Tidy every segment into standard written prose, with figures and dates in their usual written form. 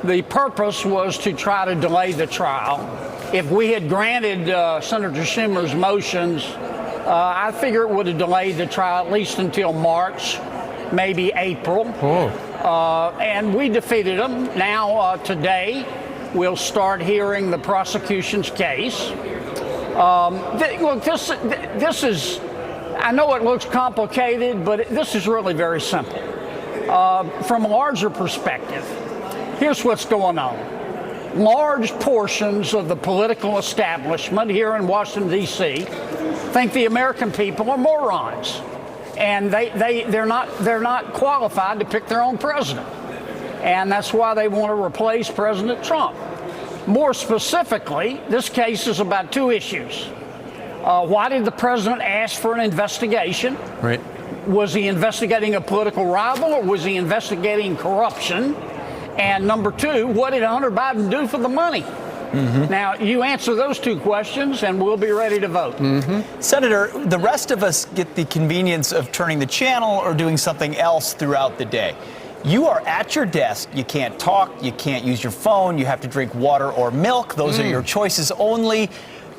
The purpose was to try to delay the trial. If we had granted Senator Schumer's motions, I figure it would have delayed the trial at least until March, maybe April. And we defeated him. Now, today, we'll start hearing the prosecution's case. Look, this is, I know it looks complicated, but this is really very simple. From a larger perspective, here's what's going on. Large portions of the political establishment here in Washington, D.C. think the American people are morons, and they're not qualified to pick their own president. And that's why they want to replace President Trump. More specifically, this case is about two issues. Why did the president ask for an investigation? Right. Was he investigating a political rival, or was he investigating corruption? And number two, what did Hunter Biden do for the money? Now, you answer those two questions, and we'll be ready to vote. Senator, the rest of us get the convenience of turning the channel or doing something else throughout the day. You are at your desk. You can't talk. You can't use your phone. You have to drink water or milk. Those are your choices only.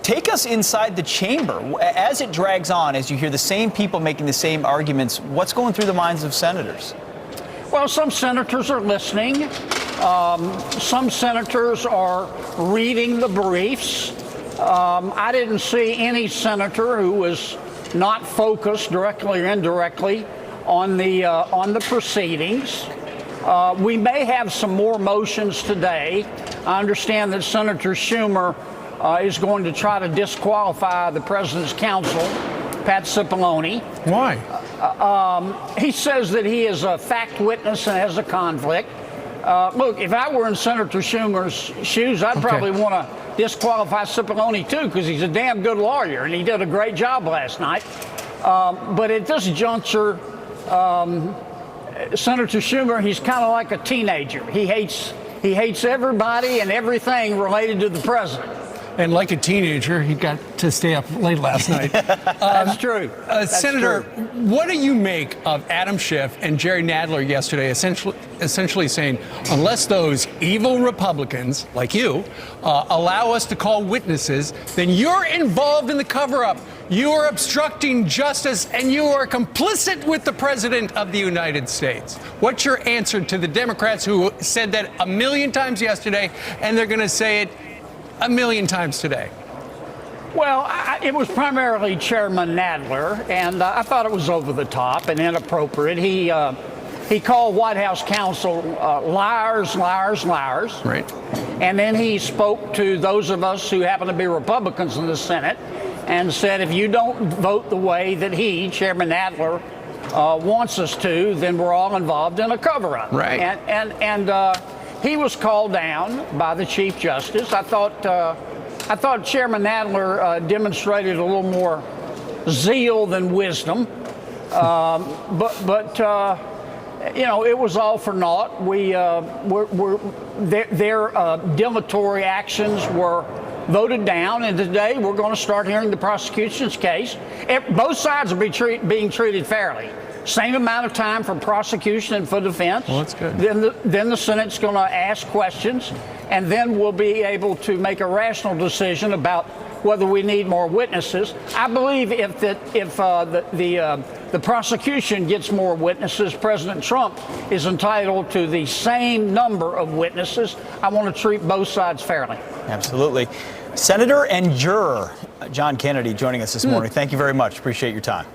Take us inside the chamber. As it drags on, as you hear the same people making the same arguments, what's going through the minds of senators? Well, some senators are listening. Some senators are reading the briefs. I didn't see any senator who was not focused directly or indirectly on the proceedings. We may have some more motions today. I understand that Senator Schumer is going to try to disqualify the president's counsel, Pat Cipollone. Why? He says that he is a fact witness and has a conflict. Look, if I were in Senator Schumer's shoes, I'd probably want to disqualify Cipollone too, because he's a damn good lawyer and he did a great job last night. But at this juncture, Senator Schumer, he's kind of like a teenager. He hates everybody and everything related to the president. And like a teenager, he got to stay up late last night. That's true. Senator, true. what do you make of Adam Schiff and Jerry Nadler yesterday essentially saying, unless those evil Republicans, like you, allow us to call witnesses, then you're involved in the cover-up. You are obstructing justice, and you are complicit with the President of the United States. What's your answer to the Democrats who said that a million times yesterday, and they're going to say it a million times today? Well, it was primarily Chairman Nadler, and I thought it was over the top and inappropriate. He called White House counsel liars, liars, liars. Right. And then he spoke to those of us who happen to be Republicans in the Senate and said, if you don't vote the way that he, Chairman Nadler, wants us to, then we're all involved in a cover-up. Right. And he was called down by the Chief Justice. I thought Chairman Nadler demonstrated a little more zeal than wisdom, but you know, it was all for naught. Their dilatory actions were voted down, and today we're going to start hearing the prosecution's case. Both sides will be being treated fairly. Same amount of time for prosecution and for defense. Well, that's good. Then the Senate's going to ask questions, and then we'll be able to make a rational decision about whether we need more witnesses. I believe if the prosecution gets more witnesses, President Trump is entitled to the same number of witnesses. I want to treat both sides fairly. Absolutely. Senator and juror John Kennedy joining us this morning. Thank you very much. Appreciate your time.